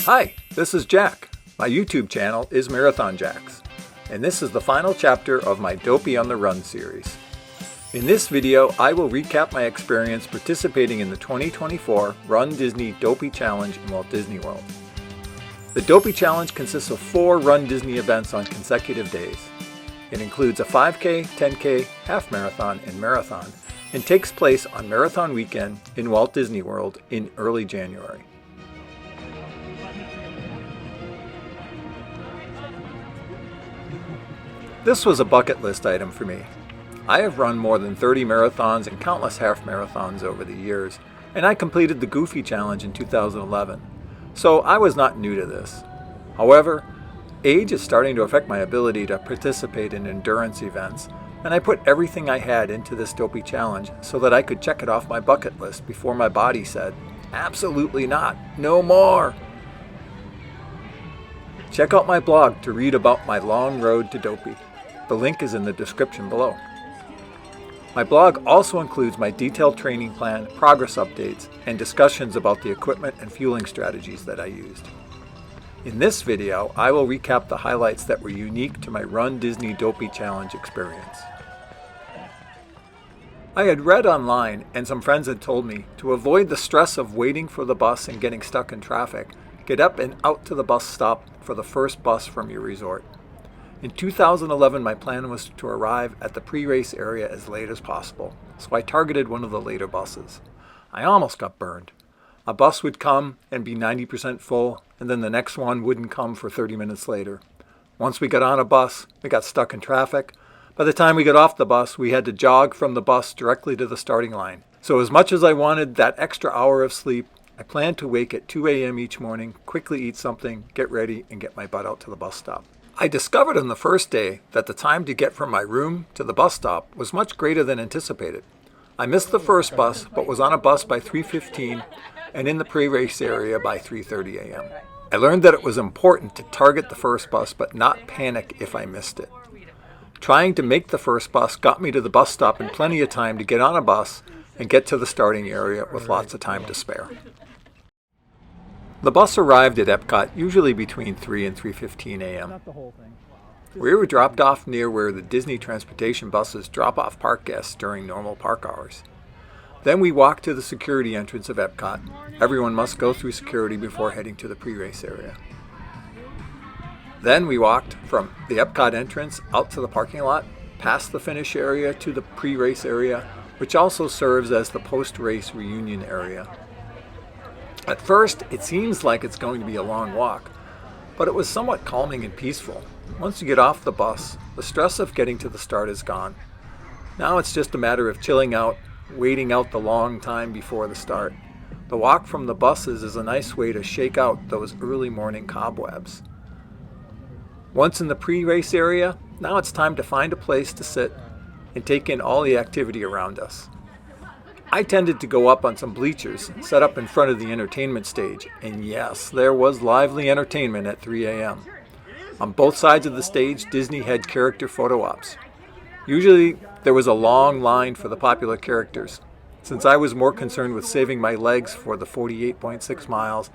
Hi, this is Jack. My YouTube channel is Marathon Jacks, and this is the final chapter of my Dopey on the Run series. In this video, I will recap my experience participating in the 2024 runDisney Dopey Challenge in Walt Disney World. The Dopey Challenge consists of 4 runDisney events on consecutive days. It includes a 5K, 10K, half marathon, and marathon, and takes place on Marathon Weekend in Walt Disney World in early January. This was a bucket list item for me. I have run more than 30 marathons and countless half marathons over the years, and I completed the Goofy Challenge in 2011, so I was not new to this. However, age is starting to affect my ability to participate in endurance events, and I put everything I had into this Dopey Challenge so that I could check it off my bucket list before my body said, "Absolutely not, no more." Check out my blog to read about my long road to Dopey. The link is in the description below. My blog also includes my detailed training plan, progress updates, and discussions about the equipment and fueling strategies that I used. In this video, I will recap the highlights that were unique to my runDisney Dopey Challenge experience. I had read online, and some friends had told me, to avoid the stress of waiting for the bus and getting stuck in traffic, get up and out to the bus stop for the first bus from your resort. In 2011, my plan was to arrive at the pre-race area as late as possible, so I targeted one of the later buses. I almost got burned. A bus would come and be 90% full, and then the next one wouldn't come for 30 minutes later. Once we got on a bus, we got stuck in traffic. By the time we got off the bus, we had to jog from the bus directly to the starting line. So as much as I wanted that extra hour of sleep, I planned to wake at 2 a.m. each morning, quickly eat something, get ready, and get my butt out to the bus stop. I discovered on the first day that the time to get from my room to the bus stop was much greater than anticipated. I missed the first bus, but was on a bus by 3:15 and in the pre-race area by 3:30 a.m. I learned that it was important to target the first bus but not panic if I missed it. Trying to make the first bus got me to the bus stop in plenty of time to get on a bus and get to the starting area with lots of time to spare. The bus arrived at Epcot usually between 3 and 3:15 a.m. We were dropped off near where the Disney transportation buses drop off park guests during normal park hours. Then we walked to the security entrance of Epcot. Everyone must go through security before heading to the pre-race area. Then we walked from the Epcot entrance out to the parking lot, past the finish area to the pre-race area, which also serves as the post-race reunion area. At first, it seems like it's going to be a long walk, but it was somewhat calming and peaceful. Once you get off the bus, the stress of getting to the start is gone. Now it's just a matter of chilling out, waiting out the long time before the start. The walk from the buses is a nice way to shake out those early morning cobwebs. Once in the pre-race area, now it's time to find a place to sit and take in all the activity around us. I tended to go up on some bleachers set up in front of the entertainment stage, and yes, there was lively entertainment at 3 a.m. On both sides of the stage, Disney had character photo ops. Usually, there was a long line for the popular characters. Since I was more concerned with saving my legs for the 48.6 miles,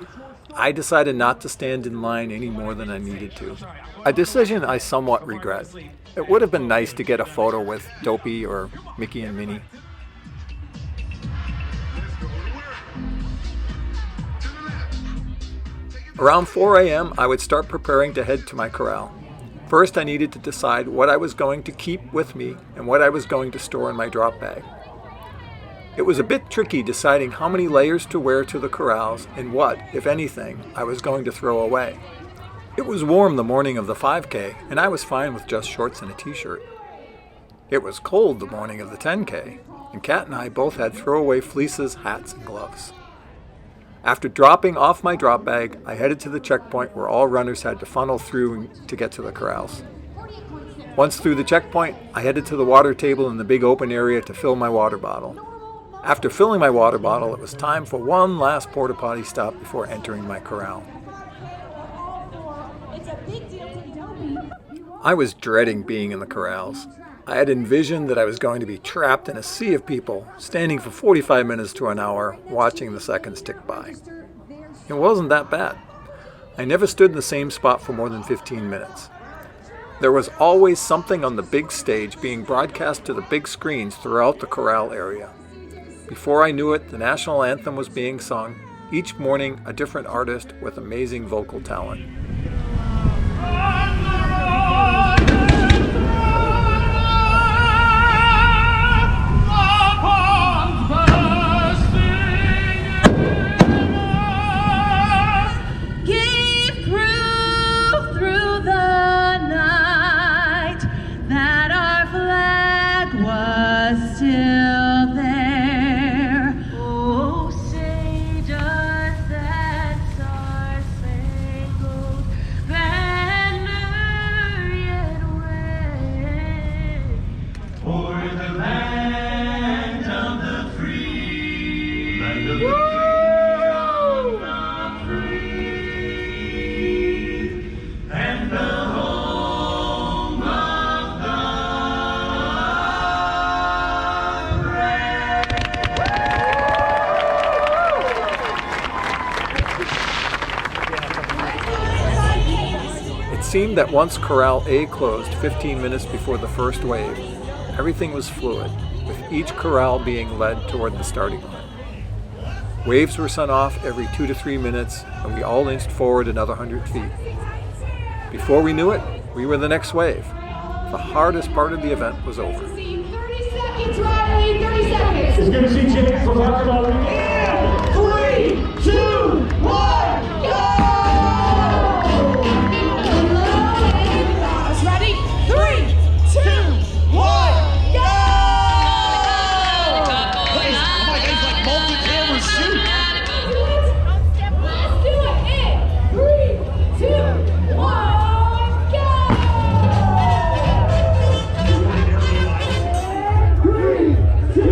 I decided not to stand in line any more than I needed to. A decision I somewhat regret. It would have been nice to get a photo with Dopey or Mickey and Minnie. Around 4 a.m., I would start preparing to head to my corral. First, I needed to decide what I was going to keep with me and what I was going to store in my drop bag. It was a bit tricky deciding how many layers to wear to the corrals and what, if anything, I was going to throw away. It was warm the morning of the 5K, and I was fine with just shorts and a t-shirt. It was cold the morning of the 10K, and Kat and I both had throwaway fleeces, hats, and gloves. After dropping off my drop bag, I headed to the checkpoint where all runners had to funnel through to get to the corrals. Once through the checkpoint, I headed to the water table in the big open area to fill my water bottle. After filling my water bottle, it was time for one last porta potty stop before entering my corral. I was dreading being in the corrals. I had envisioned that I was going to be trapped in a sea of people, standing for 45 minutes to an hour, watching the seconds tick by. It wasn't that bad. I never stood in the same spot for more than 15 minutes. There was always something on the big stage being broadcast to the big screens throughout the corral area. Before I knew it, the national anthem was being sung, each morning a different artist with amazing vocal talent. It seemed that once Corral A closed 15 minutes before the first wave, everything was fluid, with each corral being led toward the starting line. Waves were sent off every 2 to 3 minutes, and we all inched forward another 100 feet. Before we knew it, we were the next wave. The hardest part of the event was over. 30 seconds, Riley, 30 seconds. It's going to see Jake from our 3, 2, 1, go! Ready? 3, 2, 1, go! It's like multi-camera shoot. Let's do it. 3, 2, 1, go! 3, 2,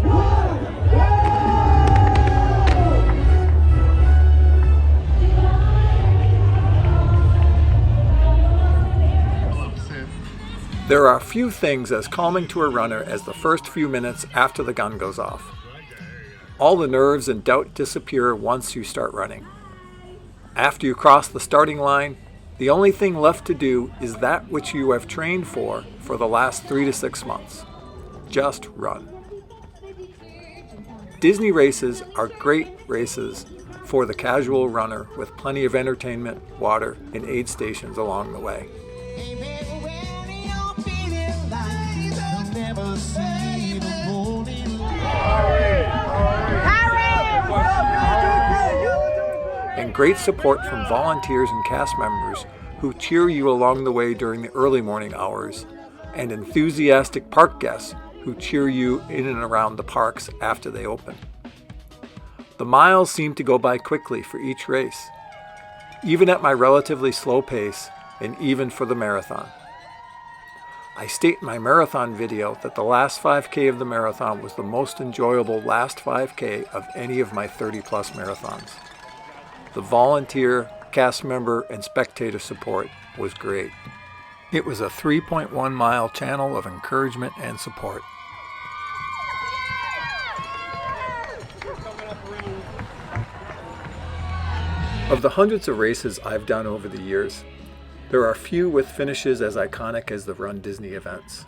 1, go! There are few things as calming to a runner as the first few minutes after the gun goes off. All the nerves and doubt disappear once you start running. After you cross the starting line, the only thing left to do is that which you have trained for the last 3 to 6 months. Just run. Disney races are great races for the casual runner with plenty of entertainment, water, and aid stations along the way. And great support from volunteers and cast members who cheer you along the way during the early morning hours, and enthusiastic park guests who cheer you in and around the parks after they open. The miles seem to go by quickly for each race, even at my relatively slow pace, and even for the marathon. I state in my marathon video that the last 5K of the marathon was the most enjoyable last 5K of any of my 30-plus marathons. The volunteer, cast member, and spectator support was great. It was a 3.1-mile channel of encouragement and support. Of the hundreds of races I've done over the years, there are few with finishes as iconic as the runDisney events.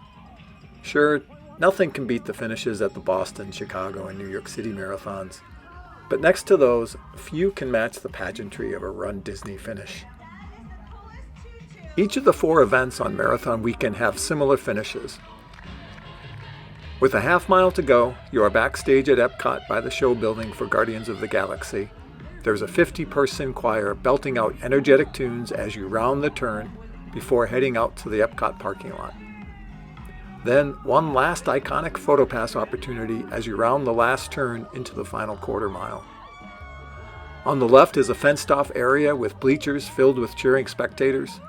Sure, nothing can beat the finishes at the Boston, Chicago, and New York City marathons, but next to those, few can match the pageantry of a runDisney finish. Each of the 4 events on marathon weekend have similar finishes. With a half mile to go, you are backstage at Epcot by the show building for Guardians of the Galaxy. There's a 50-person choir belting out energetic tunes as you round the turn before heading out to the Epcot parking lot. Then one last iconic PhotoPass opportunity as you round the last turn into the final quarter mile. On the left is a fenced-off area with bleachers filled with cheering spectators.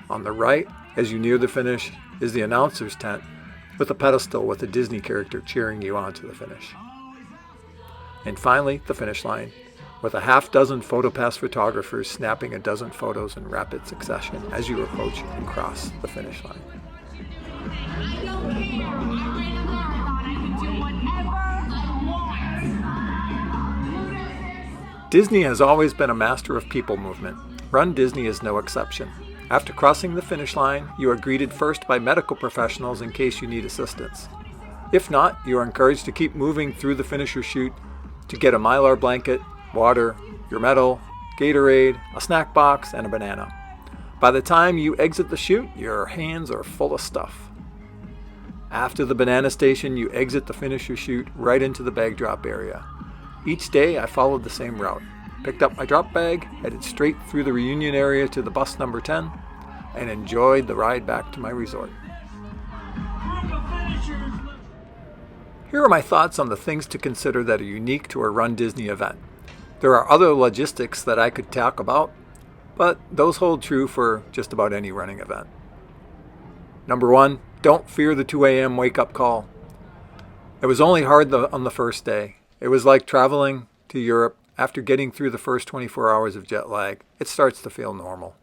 On the right, as you near the finish, is the announcer's tent with a pedestal with a Disney character cheering you on to the finish. And finally, the finish line, with a half dozen PhotoPass photographers snapping a dozen photos in rapid succession as you approach and cross the finish line. I don't care. I ran a marathon. I can do whatever I want. Disney has always been a master of people movement, Run Disney is no exception. After crossing the finish line, you are greeted first by medical professionals in case you need assistance. If not, you are encouraged to keep moving through the finisher chute to get a Mylar blanket, water, your medal, Gatorade, a snack box, and a banana. By the time you exit the chute, your hands are full of stuff. After the banana station, you exit the finisher chute right into the bag drop area. Each day, I followed the same route. Picked up my drop bag, headed straight through the reunion area to the bus number 10, and enjoyed the ride back to my resort. Here are my thoughts on the things to consider that are unique to a Run Disney event. There are other logistics that I could talk about, but those hold true for just about any running event. Number 1, don't fear the 2 a.m. wake-up call. It was only hard on the first day. It was like traveling to Europe. After getting through the first 24 hours of jet lag, it starts to feel normal.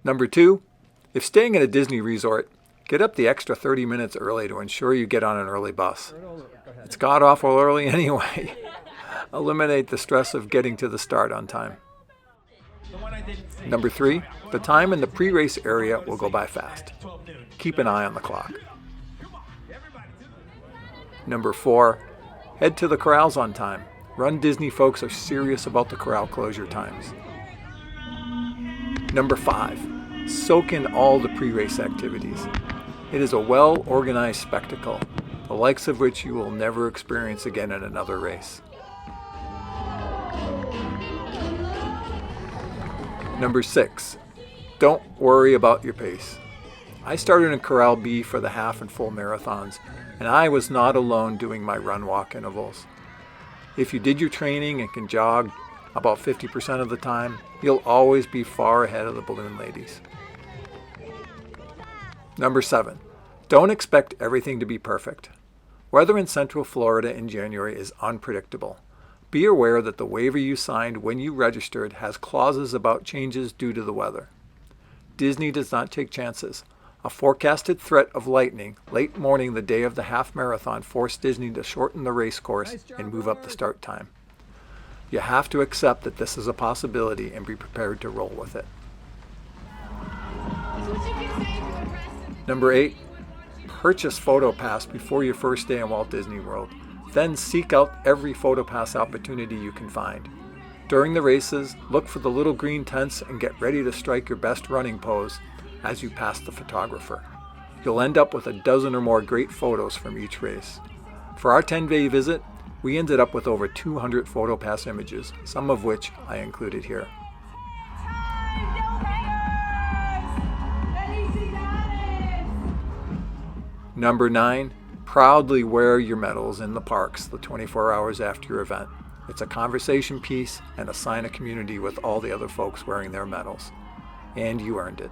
Number 2, if staying at a Disney resort, get up the extra 30 minutes early to ensure you get on an early bus. It's god-awful early anyway. Eliminate the stress of getting to the start on time. Number 3, the time in the pre-race area will go by fast. Keep an eye on the clock. Number 4, head to the corrals on time. Run Disney folks are serious about the corral closure times. Number 5, soak in all the pre-race activities. It is a well-organized spectacle, the likes of which you will never experience again in another race. Number 6, don't worry about your pace. I started in Corral B for the half and full marathons, and I was not alone doing my run-walk intervals. If you did your training and can jog about 50% of the time, you'll always be far ahead of the balloon ladies. Number 7, don't expect everything to be perfect. Weather in Central Florida in January is unpredictable. Be aware that the waiver you signed when you registered has clauses about changes due to the weather. Disney does not take chances. A forecasted threat of lightning late morning the day of the half marathon forced Disney to shorten the race course and move up the start time. You have to accept that this is a possibility and be prepared to roll with it. Number 8, purchase PhotoPass before your first day in Walt Disney World. Then seek out every PhotoPass opportunity you can find. During the races, look for the little green tents and get ready to strike your best running pose as you pass the photographer. You'll end up with a dozen or more great photos from each race. For our 10-day visit, we ended up with over 200 PhotoPass images, some of which I included here. Number 9, proudly wear your medals in the parks the 24 hours after your event. It's a conversation piece and a sign of community with all the other folks wearing their medals. And you earned it.